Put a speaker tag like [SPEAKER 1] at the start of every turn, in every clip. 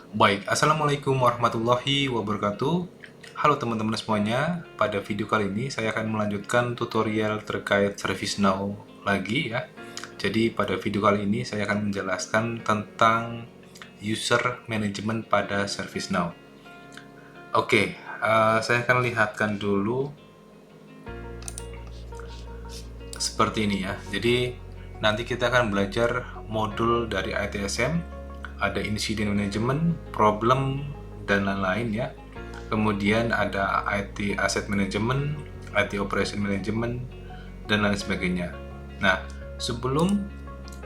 [SPEAKER 1] Baik, Assalamualaikum warahmatullahi wabarakatuh. Halo teman-teman semuanya, pada video kali ini saya akan melanjutkan tutorial terkait ServiceNow lagi ya. Jadi pada video kali ini saya akan menjelaskan tentang user management pada ServiceNow. Oke, saya akan lihatkan dulu seperti ini ya. Jadi nanti kita akan belajar modul dari ITSM, ada Incident Management, Problem, dan lain-lain ya. Kemudian ada IT Asset Management, IT Operation Management, dan lain sebagainya. Nah, sebelum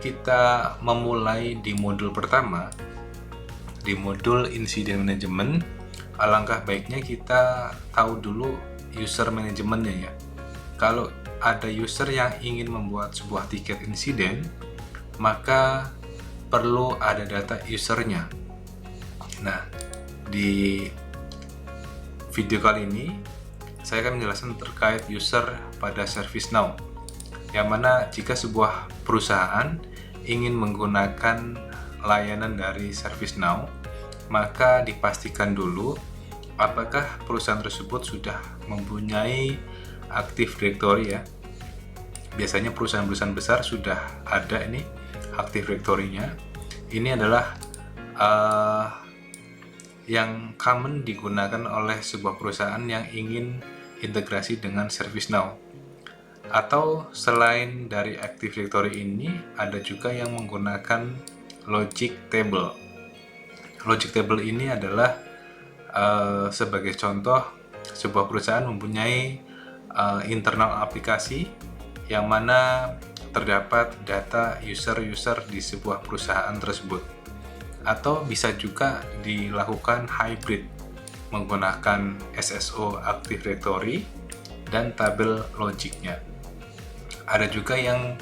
[SPEAKER 1] kita memulai di modul pertama, di modul Incident Management, alangkah baiknya kita tahu dulu user manajemennya ya. Kalau ada user yang ingin membuat sebuah tiket insiden, maka perlu ada data usernya. Nah, di video kali ini saya akan menjelaskan terkait user pada ServiceNow, yang mana jika sebuah perusahaan ingin menggunakan layanan dari ServiceNow, maka dipastikan dulu apakah perusahaan tersebut sudah mempunyai Active Directory ya. Biasanya perusahaan-perusahaan besar sudah ada ini Active Directory-nya. Ini adalah yang common digunakan oleh sebuah perusahaan yang ingin integrasi dengan ServiceNow. Atau selain dari Active Directory ini, ada juga yang menggunakan Logic Table. Logic Table ini adalah sebagai contoh sebuah perusahaan mempunyai internal aplikasi yang mana terdapat data user-user di sebuah perusahaan tersebut. Atau bisa juga dilakukan hybrid menggunakan SSO Active Directory dan tabel logiknya. Ada juga yang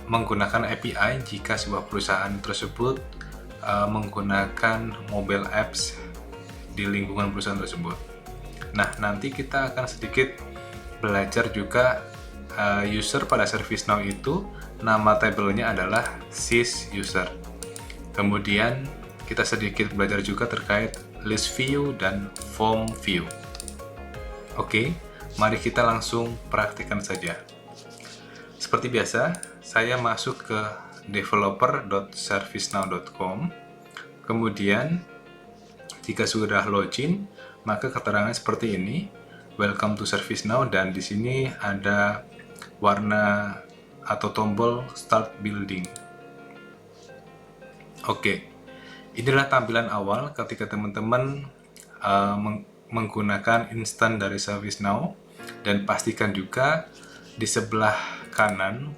[SPEAKER 1] menggunakan API jika sebuah perusahaan tersebut menggunakan mobile apps di lingkungan perusahaan tersebut. Nah, nanti kita akan sedikit belajar juga user pada ServiceNow itu nama tabelnya adalah sysuser. Kemudian kita sedikit belajar juga terkait list view dan form view. Oke, mari kita langsung praktikkan saja. Seperti biasa, saya masuk ke developer.servicenow.com. Kemudian jika sudah login, maka keterangan seperti ini, welcome to ServiceNow, dan di sini ada warna atau tombol start building. Oke, inilah tampilan awal ketika teman-teman menggunakan instan dari ServiceNow, dan pastikan juga di sebelah kanan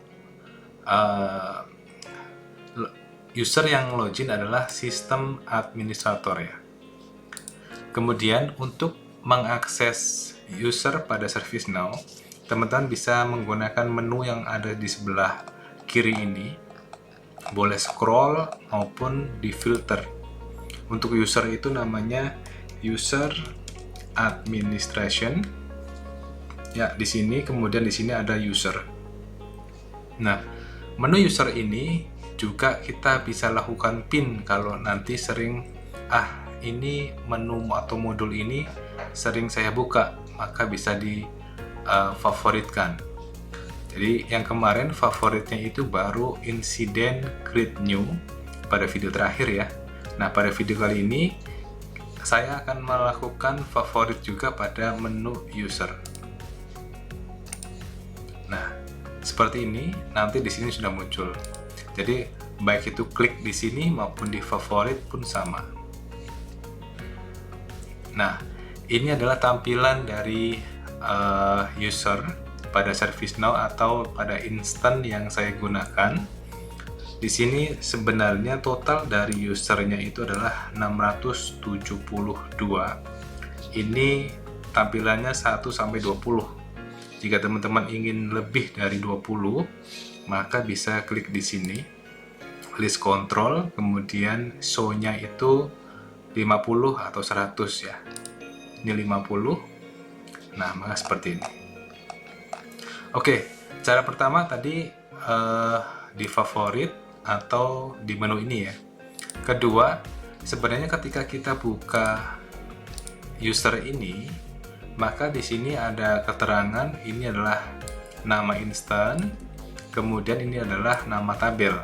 [SPEAKER 1] user yang login adalah sistem administrator ya. Kemudian untuk mengakses user pada ServiceNow, teman-teman bisa menggunakan menu yang ada di sebelah kiri ini. Boleh scroll maupun di filter. Untuk user itu namanya user administration. Ya, di sini kemudian di sini ada user. Nah, menu user ini juga kita bisa lakukan pin kalau nanti sering ini menu atau modul ini sering saya buka, maka bisa di favoritkan. Jadi yang kemarin favoritnya itu baru Incident Create New pada video terakhir ya. Nah, pada video kali ini saya akan melakukan favorit juga pada menu user. Nah, seperti ini nanti di sini sudah muncul. Jadi baik itu klik di sini maupun di favorit pun sama. Nah, ini adalah tampilan dari user pada ServiceNow atau pada instan yang saya gunakan. Di sini sebenarnya total dari usernya itu adalah 672. Ini tampilannya 1 sampai 20. Jika teman-teman ingin lebih dari 20, maka bisa klik di sini list control, kemudian show-nya itu 50 atau 100 ya. Ini 50. Nah, maka seperti ini. Oke, cara pertama tadi di favorit atau di menu ini ya. Kedua, sebenarnya ketika kita buka user ini, maka di sini ada keterangan ini adalah nama instan, kemudian ini adalah nama tabel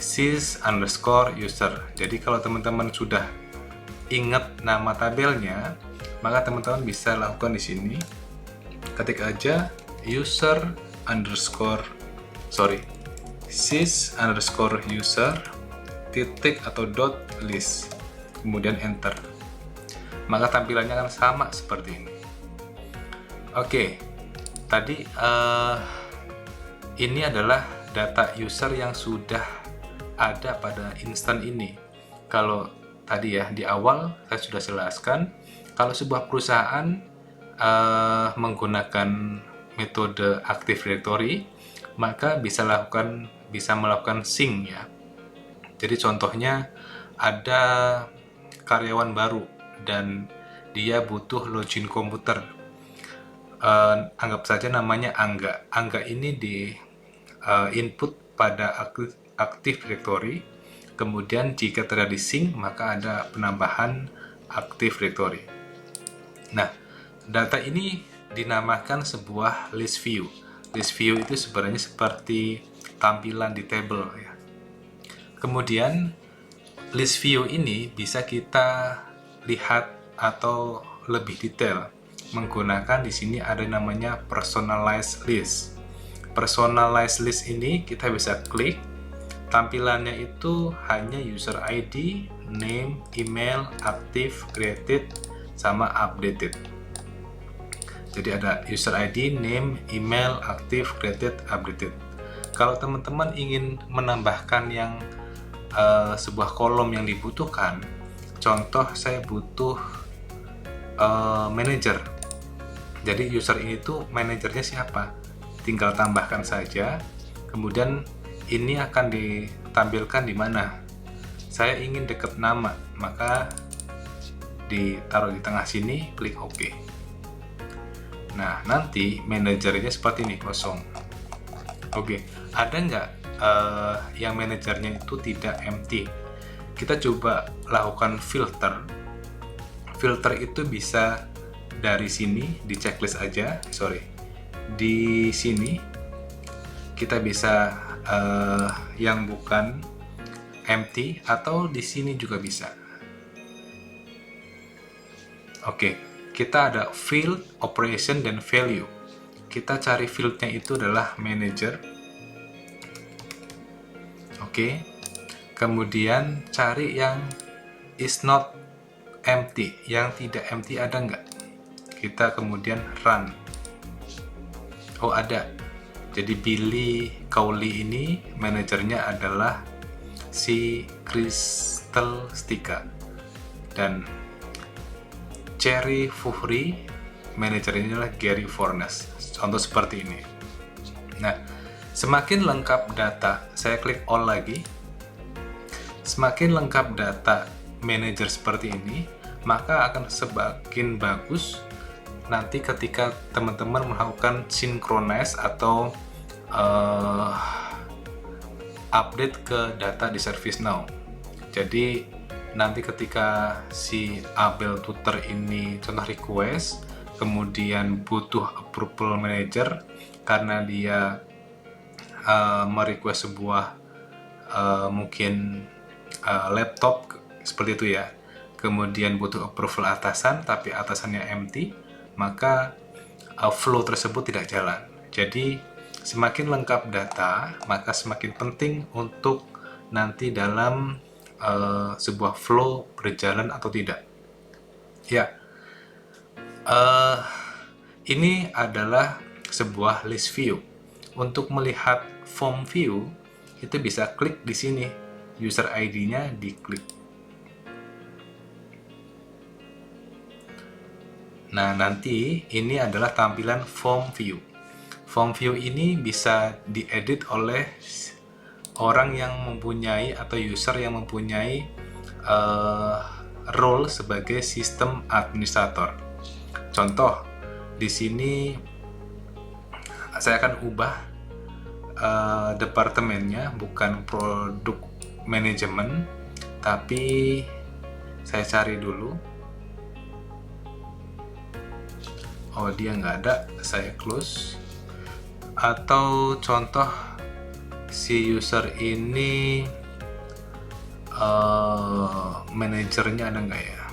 [SPEAKER 1] sys_user. Jadi kalau teman-teman sudah ingat nama tabelnya, maka teman-teman bisa lakukan di sini, ketik aja sys_user titik atau dot list, kemudian enter, maka tampilannya akan sama seperti ini. Oke, tadi ini adalah data user yang sudah ada pada instan ini. Kalau tadi ya di awal saya sudah jelaskan, kalau sebuah perusahaan menggunakan metode Active Directory, maka bisa melakukan sync ya. Jadi contohnya ada karyawan baru dan dia butuh login komputer. Anggap saja namanya Angga. Angga ini di input pada Active Directory. Kemudian jika terjadi sync, maka ada penambahan Active Directory. Nah, data ini dinamakan sebuah list view. List view itu sebenarnya seperti tampilan di table ya. Kemudian list view ini bisa kita lihat atau lebih detail menggunakan di sini ada namanya personalized list. Personalized list ini kita bisa klik, tampilannya itu hanya user ID, name, email, active, created, sama updated. Jadi ada user ID, name, email, active, created, updated. Kalau teman-teman ingin menambahkan yang sebuah kolom yang dibutuhkan, contoh saya butuh manager. Jadi user ini tuh manajernya siapa? Tinggal tambahkan saja. Kemudian ini akan ditampilkan di mana? Saya ingin dekat nama, maka ditaruh di tengah sini, klik OK. Nah, nanti manajernya seperti ini, kosong. Oke, ada nggak yang manajernya itu tidak empty? Kita coba lakukan filter. Filter itu bisa dari sini, di checklist aja, di sini kita bisa yang bukan empty, atau di sini juga bisa. Oke, kita ada field, operation, dan value. Kita cari fieldnya itu adalah manager. Oke, kemudian cari yang is not empty, yang tidak empty ada nggak? Kita kemudian run. Oh, ada. Jadi Billy Cowley ini manajernya adalah si Crystal Stika, dan Cherry Fuhri manajernya adalah Gary Fornes. Contoh seperti ini. Nah, semakin lengkap data, saya klik all lagi. Semakin lengkap data manajer seperti ini, maka akan semakin bagus nanti ketika teman-teman melakukan synchronize atau update ke data di ServiceNow. Jadi nanti ketika si Abel Tutor ini contoh request, kemudian butuh approval manager karena dia merequest sebuah mungkin laptop seperti itu ya, kemudian butuh approval atasan tapi atasannya empty, maka flow tersebut tidak jalan. Jadi semakin lengkap data, maka semakin penting untuk nanti dalam sebuah flow berjalan atau tidak. Ya, ini adalah sebuah list view. Untuk melihat form view, itu bisa klik di sini, user ID-nya diklik. Nah, nanti ini adalah tampilan form view. Form view ini bisa diedit oleh orang yang mempunyai atau user yang mempunyai role sebagai sistem administrator. Contoh, di sini saya akan ubah departemennya, bukan produk manajemen, tapi saya cari dulu. Oh, dia nggak ada, saya close. Atau contoh si user ini manajernya ada nggak ya?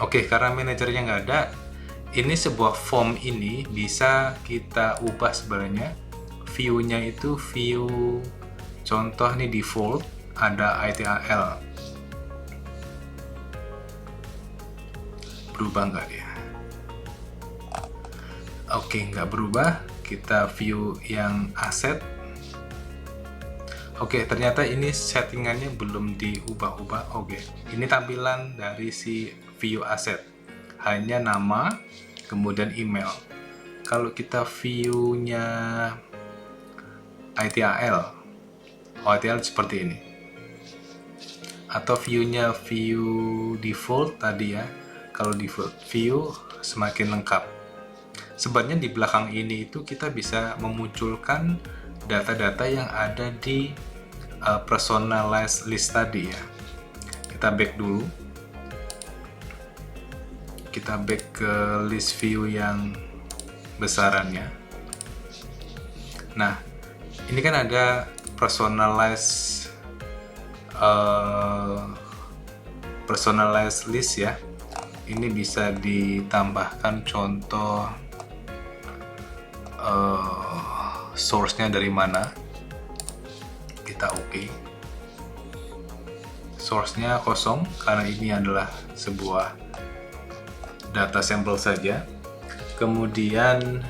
[SPEAKER 1] Oke, karena manajernya nggak ada, ini sebuah form ini bisa kita ubah sebenarnya. View-nya itu view contoh nih default, ada ITAL. Berubah nggak dia? Oke, nggak berubah. Kita view yang aset. Oke, ternyata ini settingannya belum diubah-ubah. Oke, ini tampilan dari si view aset. Hanya nama, kemudian email. Kalau kita view-nya ITAL, ITAL seperti ini. Atau view-nya view default tadi ya. Kalau default view semakin lengkap. Sebenarnya di belakang ini itu kita bisa memunculkan data-data yang ada di personalized list tadi ya. Kita back dulu. Kita back ke list view yang besarannya. Nah, ini kan ada personalized list ya. Ini bisa ditambahkan contoh source-nya dari mana. Kita oke. Source-nya kosong karena ini adalah sebuah data sampel saja. Kemudian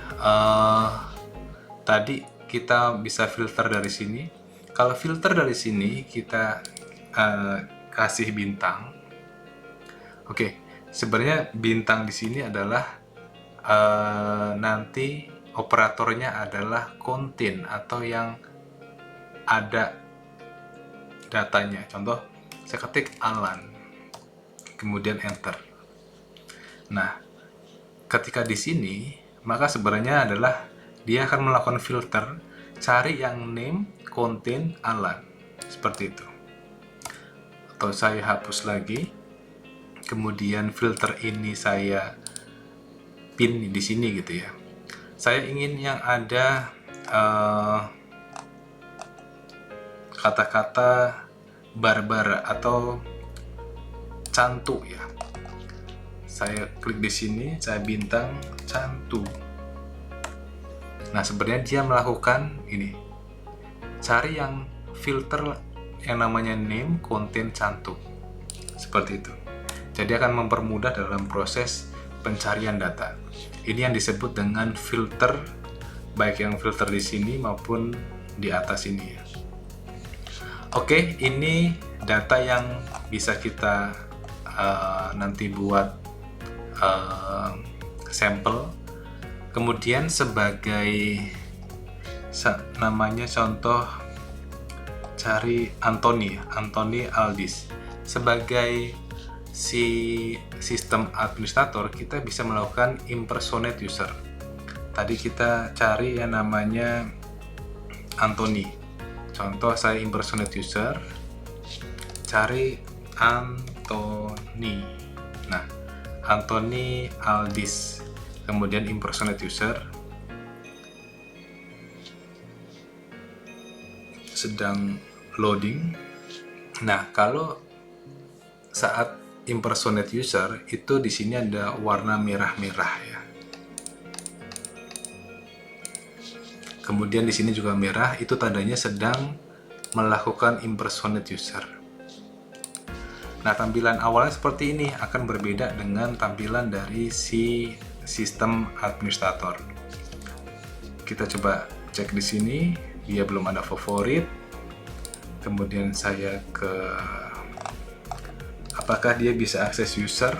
[SPEAKER 1] tadi kita bisa filter dari sini. Kalau filter dari sini kita kasih bintang. Oke, sebenarnya bintang di sini adalah nanti operatornya adalah contain atau yang ada datanya. Contoh, saya ketik Alan, kemudian enter. Nah, ketika di sini, maka sebenarnya adalah dia akan melakukan filter, cari yang name, contain, Alan, seperti itu. Atau saya hapus lagi, kemudian filter ini saya pin di sini gitu ya. Saya ingin yang ada kata-kata Barbara atau Cantu ya. Saya klik di sini, saya bintang Cantu. Nah, sebenarnya dia melakukan ini. Cari yang filter yang namanya name, contain, Cantu. Seperti itu. Jadi akan mempermudah dalam proses pencarian data. Ini yang disebut dengan filter, baik yang filter di sini maupun di atas ini ya. Oke, ini data yang bisa kita nanti buat sampel. Kemudian sebagai namanya contoh, cari Anthony Aldis. Sebagai si sistem administrator, kita bisa melakukan impersonate user. Tadi kita cari yang namanya Anthony. Contoh, saya impersonate user, cari Anthony. Nah, Anthony Aldis, kemudian impersonate user. Sedang loading. Nah, kalau saat impersonate user itu di sini ada warna merah-merah ya. Kemudian di sini juga merah, itu tandanya sedang melakukan impersonate user. Nah, tampilan awalnya seperti ini, akan berbeda dengan tampilan dari si sistem administrator. Kita coba cek di sini, dia belum ada favorit. Kemudian saya ke apakah dia bisa akses user.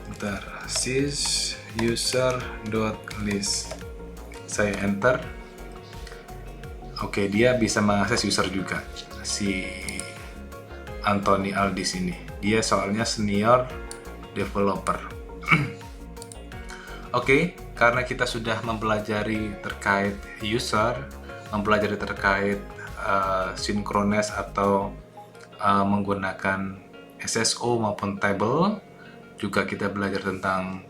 [SPEAKER 1] Bentar, sys user.list. Saya enter. Oke, dia bisa mengakses user juga, si Anthony Aldis ini. Dia soalnya senior developer. Oke, karena kita sudah mempelajari terkait user, mempelajari terkait synchronize atau menggunakan SSO maupun table, juga kita belajar tentang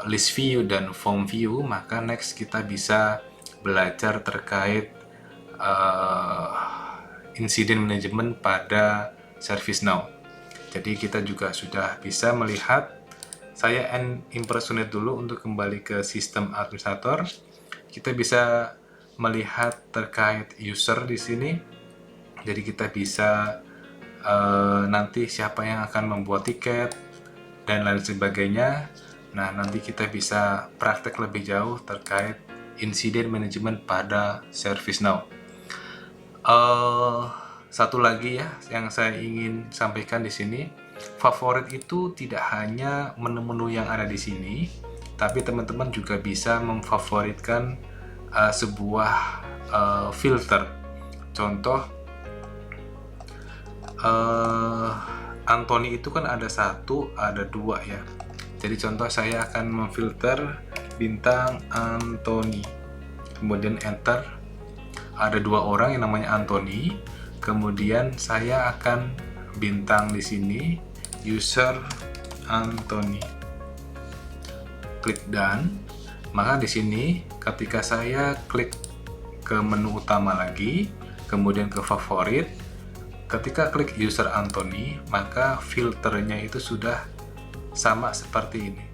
[SPEAKER 1] list view dan form view, maka next kita bisa belajar terkait incident management pada ServiceNow. Jadi kita juga sudah bisa melihat, saya impersonate dulu untuk kembali ke sistem administrator. Kita bisa melihat terkait user di sini. Jadi kita bisa nanti siapa yang akan membuat tiket dan lain sebagainya. Nah, nanti kita bisa praktek lebih jauh terkait incident management pada ServiceNow. Satu lagi ya yang saya ingin sampaikan di sini, favorit itu tidak hanya menu-menu yang ada di sini, tapi teman-teman juga bisa memfavoritkan sebuah filter. Contoh, Anthony itu kan ada satu, ada dua ya. Jadi contoh, saya akan memfilter bintang Anthony, kemudian enter. Ada dua orang yang namanya Anthony, kemudian saya akan bintang di sini user Anthony, klik done. Maka di sini ketika saya klik ke menu utama lagi, kemudian ke favorit, ketika klik user Anthony, maka filternya itu sudah sama seperti ini.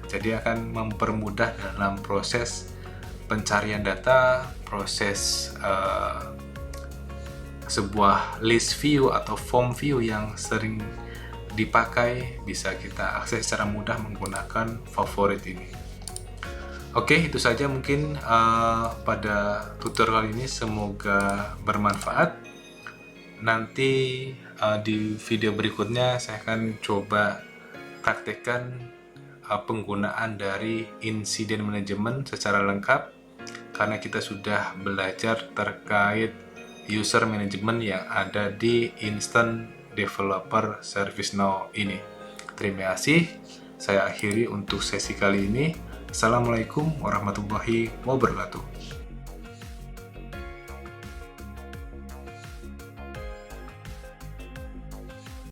[SPEAKER 1] Jadi akan mempermudah dalam proses pencarian data, proses sebuah list view atau form view yang sering dipakai, bisa kita akses secara mudah menggunakan favorit ini. Oke, itu saja mungkin pada tutorial ini, semoga bermanfaat. Nanti di video berikutnya saya akan coba praktekkan penggunaan dari incident management secara lengkap, karena kita sudah belajar terkait user management yang ada di Instant Developer ServiceNow ini. Terima kasih, saya akhiri untuk sesi kali ini. Assalamualaikum warahmatullahi wabarakatuh.